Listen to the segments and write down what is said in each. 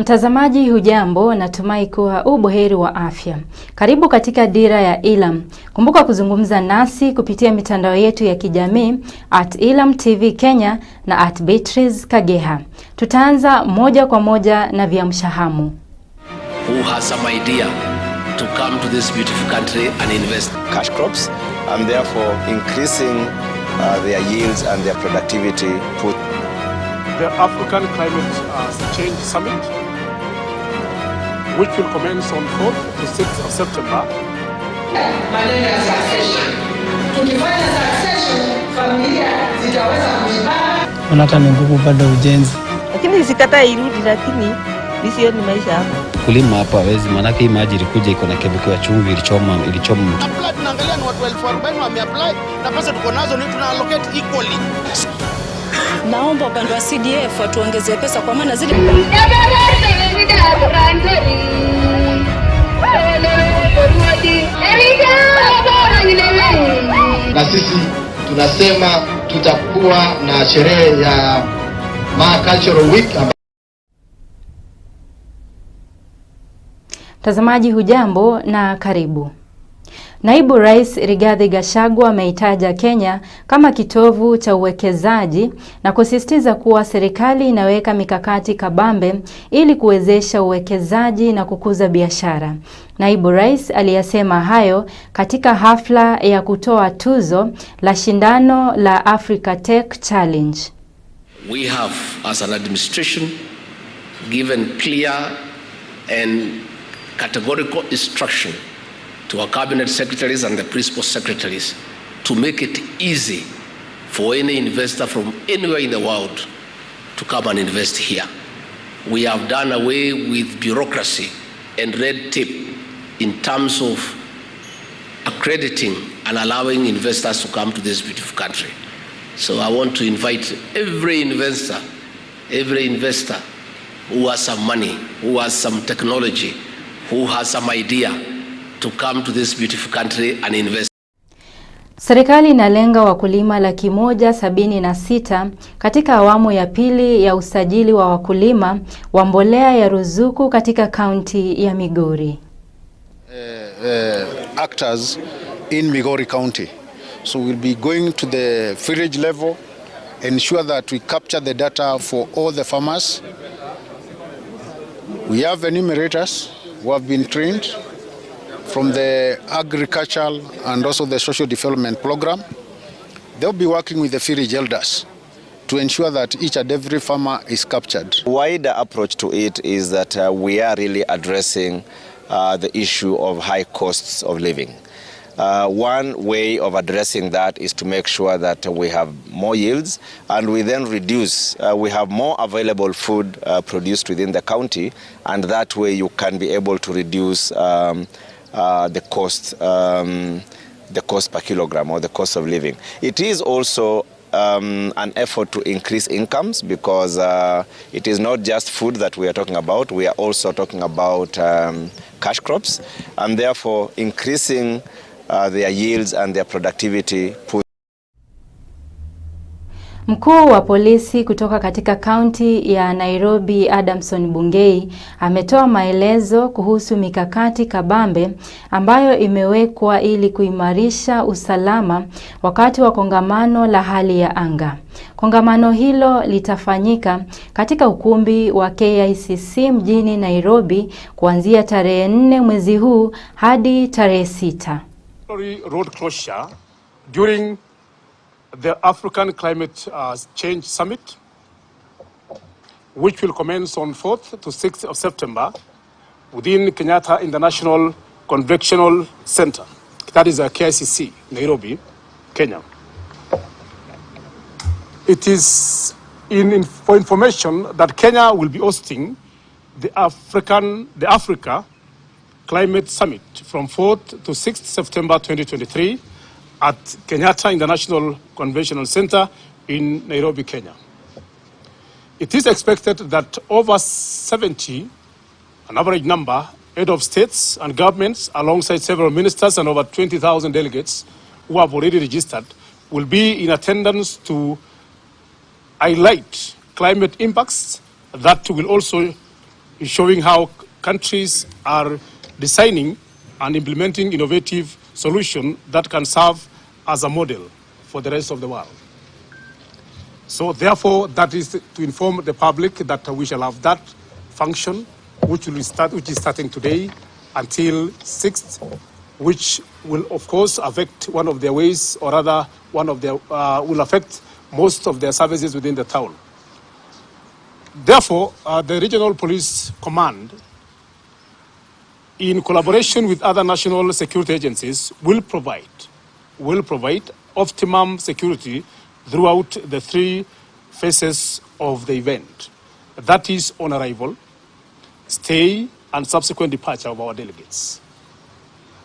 Mtazamaji hujambo, natumai kuwa ubuheri wa afya. Karibu katika Dira ya Elam. Kumbuka kuzungumza nasi kupitia mitandao yetu ya kijamii @Elam TV Kenya na @Beatrice Kageha. Tutaanza moja kwa moja na viamshahamu. Who has some idea to come to this beautiful country and invest cash crops and therefore increasing their yields and their productivity. The African Climate Change Summit, which will commence on 4th to 6th of September. Maneno ya succession. Tukifanya succession, familia zitaweza kushibana. Unataka nguvu bado ujenzi. Lakini sikata irudi, lakini nisio ni maisha hapo. Kulima hapa hawezi, maana hii maji ilikuja iko na kemikali ya chumvi ilichoma mtu. Apply, tunaangalia ni watu 40,000 wameapply na pesa tuko nazo ni tuna allocate equally. Naomba upande wa CDF watuongezee pesa kwa maana zile na sisi tunasema tutakuwa na sherehe ya Cultural Week. Mtazamaji hujambo na karibu. Naibu Rais Rigathi Gachagua ameitaja Kenya kama kitovu cha uwekezaji na kusisitiza kuwa serikali inaweka mikakati kabambe ili kuwezesha uwekezaji na kukuza biashara. Naibu Rais aliyasema hayo katika hafla ya kutoa tuzo la shindano la Africa Tech Challenge. We have as an administration given clear and categorical instruction to our cabinet secretaries and the principal secretaries to make it easy for any investor from anywhere in the world to come and invest here. We have done away with bureaucracy and red tape in terms of accrediting and allowing investors to come to this beautiful country. So I want to invite every investor who has some money, who has some technology, who has some idea to come to this beautiful country and invest. Serikali inalenga wakulima 176 katika awamu ya pili ya usajili wa wakulima wa mbolea ya ruzuku katika kaunti ya Migori. Actors in Migori County. So we'll be going to the village level, ensure that we capture the data for all the farmers. We have enumerators who have been trained from the agricultural and also the social development program. They'll be working with the village elders to ensure that each and every farmer is captured. The wider approach to it is that we are really addressing the issue of high costs of living. One way of addressing that is to make sure that we have more yields and we then reduce, we have more available food produced within the county, and that way you can be able to reduce the cost per kilogram or the cost of living. It is also an effort to increase incomes because it is not just food that we are talking about. We are also talking about cash crops, and therefore increasing their yields and their productivity. Mkuu wa polisi kutoka katika kaunti ya Nairobi Adamson Bungei ametoa maelezo kuhusu mikakati kabambe ambayo imewekwa ili kuimarisha usalama wakati wa kongamano la hali ya anga. Kongamano hilo litafanyika katika ukumbi wa KICC mjini Nairobi kuanzia tarehe 4 mwezi huu hadi tarehe 6. Road closure during the African Climate Change Summit, which will commence on 4th to 6th of September within Kenyatta International Conventional Center. That is a KICC, Nairobi, Kenya. It is for information that Kenya will be hosting the Africa Climate Summit from 4th to 6th September 2023 at Kenyatta International Conventional Center in Nairobi, Kenya. It is expected that over 70, an average number, head of states and governments, alongside several ministers and over 20,000 delegates who have already registered, will be in attendance to highlight climate impacts that will also showing how countries are designing and implementing innovative solutions that can serve as a model for the rest of the world. So therefore, that is to inform the public that we shall have that function, which is starting today until 6th, which will of course affect one of their ways, or rather one of their, will affect most of their services within the town. Therefore, the Regional Police Command, in collaboration with other national security agencies, will provide optimum security throughout the 3 phases of the event. That is on arrival, stay, and subsequent departure of our delegates.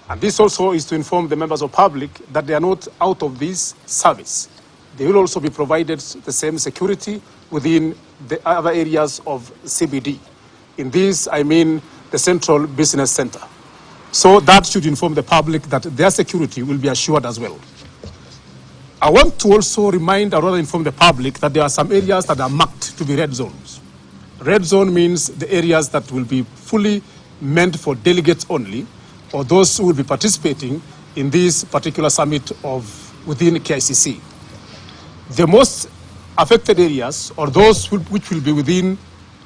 And this also is to inform the members of public that they are not out of this service. They will also be provided the same security within the other areas of CBD. In this, I mean the Central Business Center. So that should inform the public that their security will be assured as well. I want to also remind, or rather inform the public, that there are some areas that are marked to be red zones. Red zone means the areas that will be fully meant for delegates only, or those who will be participating in this particular summit within KICC. The most affected areas, or those which will be within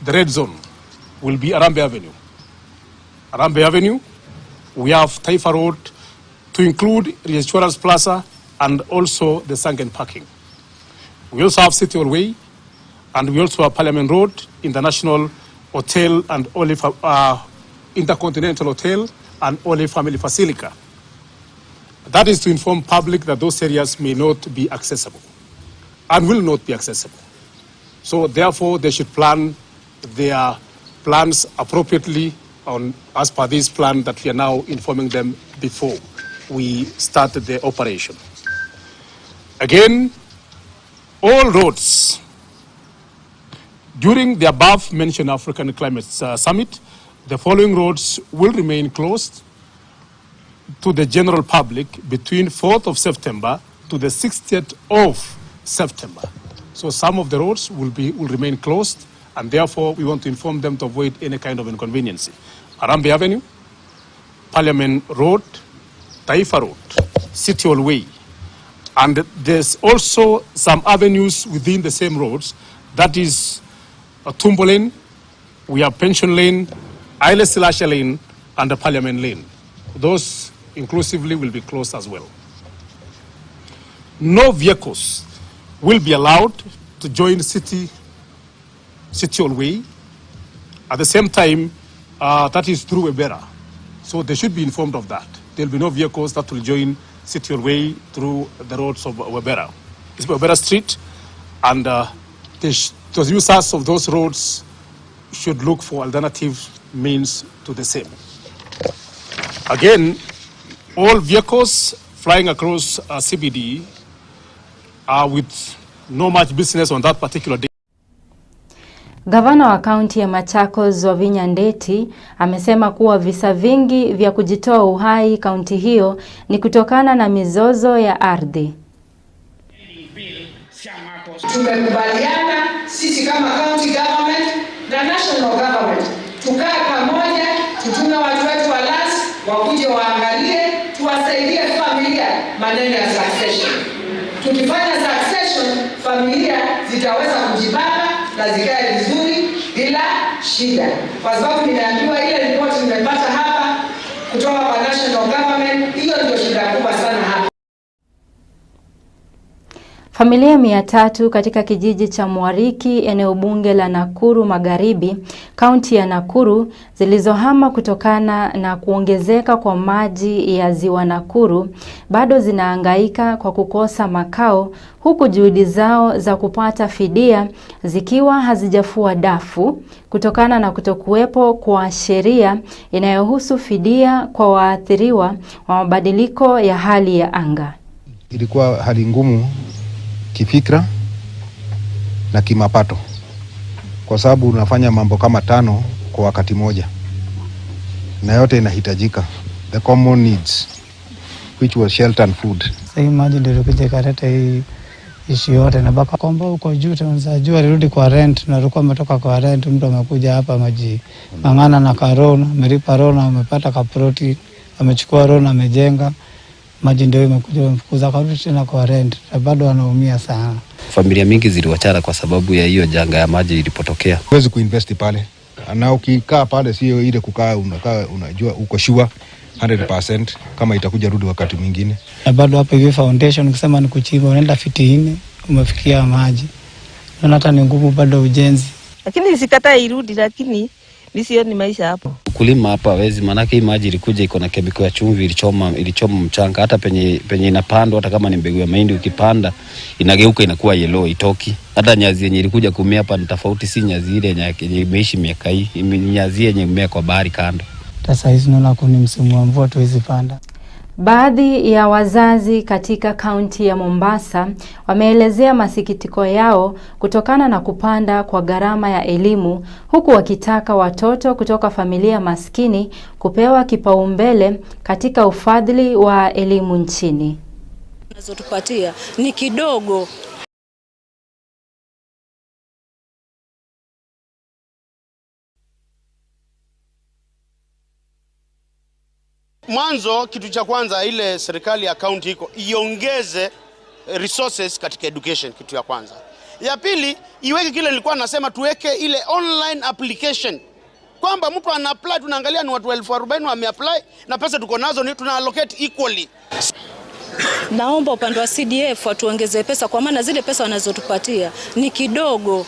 the red zone, will be Arambe Avenue. Arambe Avenue, we have Taifa Road, to include Reassurance Plaza, and also the sunken parking. We also have City Hall Way, and we also have Parliament Road, International Hotel and Olive, Intercontinental Hotel and Olive Family Basilica. That is to inform public that those areas may not be accessible and will not be accessible. So therefore, they should plan their plans appropriately as per this plan that we are now informing them before we start the operation. Again, all roads during the above-mentioned African Climate Summit, the following roads will remain closed to the general public between 4th of September to the 60th of September. So some of the roads will remain closed, and therefore we want to inform them to avoid any kind of inconvenience. Arambe Avenue, Parliament Road, Taifa Road, City Hall Way, and there's also some avenues within the same roads, that is Tumbo Lane, we have Pension Lane, Haile Selassie Lane, and the Parliament Lane. Those inclusively will be closed as well. No vehicles will be allowed to join City Hall Way. At the same time, that is through Webera. So they should be informed of that. There will be no vehicles that will join City Hall Way through the roads of Webera. It's Webera Street, and those users of those roads should look for alternative means to the same. Again, all vehicles flying across CBD are with no much business on that particular day. Gavana wa kaunti ya Machakos Wavinya Ndeti amesema kuwa visa vingi vya kujitoa uhai kaunti hiyo ni kutokana na mizozo ya ardhi. Tumekubaliana sisi kama county government na national government tukae pamoja, tutume watu wetu wa lands wakuje waangalie, tuwasaidie familia maneno ya succession. Tukifanya succession, familia zitaweza kujipanga na zikae vizuri bila shida. Kwa sababu nimeambiwa ile report nimepata hapa kutoka kwa national government, hiyo ndio shida kubwa sana hapa. Familia 300 katika kijiji cha Mwariki, eneo bunge la Nakuru Magharibi, kaunti ya Nakuru, zilizohama kutokana na kuongezeka kwa maji ya ziwa Nakuru, bado zinahangaika kwa kukosa makao, huku juhudi zao za kupata fidia zikiwa hazijafua dafu kutokana na kutokuwepo kwa sheria inayohusu fidia kwa waathiriwa wa mabadiliko ya hali ya anga. Ilikuwa hali ngumu kifikra na kimapato, kwa sababu unafanya mambo kama 5 kwa wakati moja na yote inahitajika, the common needs which was shelter and food. Sasa maji ndio kuja karata hii ishi yote na baka kwamba huko juu tunajua alirudi kwa rent na alikuwa ametoka kwa rent, mtu amekuja hapa maji mangana na karona, amelipa rona, amepata kaproti, amechukua rona, amejenga, maji ndio imekuja mfukuza karudi tena kwa rent, na bado anaumia sana. Familia mingi ziliwachara kwa sababu ya hiyo janga ya maji ilipotokea. Huwezi kuinvest pale. Na ukikaa pale sio ile kukaa unajua uko sure 100% kama itakuja rudi wakati mwingine. Na bado hapa hivi foundation ukisema ni kuchimba unaenda fiti 4 umefikia maji. Na hata ni ngumu bado ujenzi. Lakini sikataa irudi, lakini ni maisha hapo. Kulima hapa hawezi, manake hii maji ilikuja iko na kemikali ya chumvi, ilichoma mchanga. Hata penye inapandwa, hata kama ni mbegu ya mahindi ukipanda inageuka inakuwa yellow, itoki. Hata nyazi yenye ilikuja kumea hapa ni tofauti, si nyazi ile yenye imeishi miaka hii, nyazi yenye imea kwa bahari kando. Sasa hizi naona kuni msimu wa mvua tuwezi panda. Baadhi ya wazazi katika kaunti ya Mombasa wameelezea masikitiko yao kutokana na kupanda kwa gharama ya elimu, huku wakitaka watoto kutoka familia maskini kupewa kipaumbele katika ufadhili wa elimu nchini. Tunazotupatia ni kidogo. Mwanzo, kitu cha kwanza, ile serikali ya county iko iongeze resources katika education, kitu ya kwanza. Ya pili, iweke kile nilikuwa nasema, tuweke ile online application, kwamba mtu ana apply, tunaangalia ni watu 40,000 wameapply na pesa tuko nazo ni tuna allocate equally. Naomba upande wa CDF watuongeze pesa, kwa maana zile pesa wanazotupatia ni kidogo.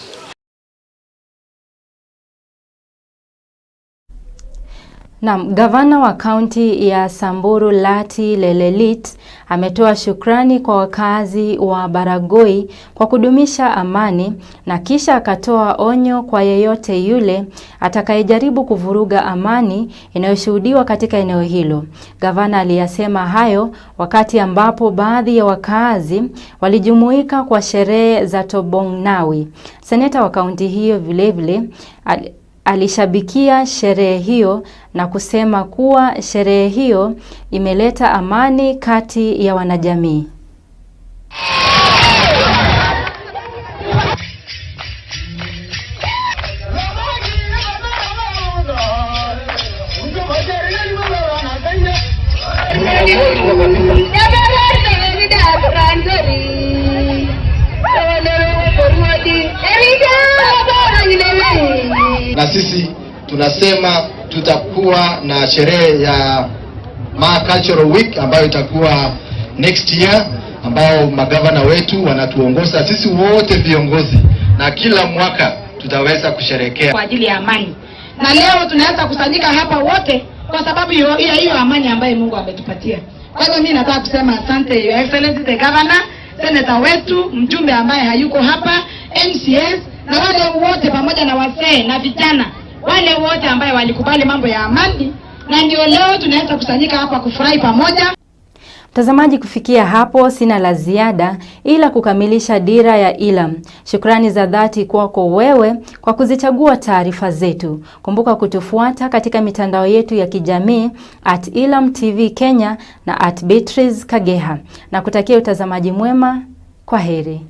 Na gavana wa kaunti ya Samburu Lati Lelelit ametoa shukrani kwa wakazi wa Baragoi kwa kudumisha amani, na kisha akatoa onyo kwa yeyote yule atakayejaribu kuvuruga amani inayoshuhudiwa katika eneo hilo. Gavana aliyasema hayo wakati ambapo baadhi ya wakazi walijumuika kwa sherehe za Tobongnawi. Seneta wa kaunti hiyo vilevile alishabikia sherehe hiyo na kusema kuwa sherehe hiyo imeleta amani kati ya wanajamii. Na sisi tunasema tutakuwa na sherehe ya Cultural Week ambayo itakuwa next year, ambao magavana wetu wanatuongoza sisi wote viongozi, na kila mwaka tutaweza kusherehekea kwa ajili ya amani. Na leo tunaweza kusanyika hapa wote kwa sababu hiyo amani ambayo Mungu ametupatia. Kwa hiyo mimi nataka kusema asante Your Excellency the Governor, seneta wetu, mjumbe ambaye hayuko hapa, MCS na wale wote pamoja na wazee na vijana, wale wote ambao walikubali mambo ya amani, na ndio leo tunaweza kusanyika hapa kufurahi pamoja. Mtazamaji, kufikia hapo sina la ziada ila kukamilisha dira ya Elam. Shukrani za dhati kwako wewe kwa kuzichagua taarifa zetu. Kumbuka kutufuata katika mitandao yetu ya kijamii @Elam TV Kenya na @Beatrice Kageha. Na kutakia utazamaji mwema. Kwa heri.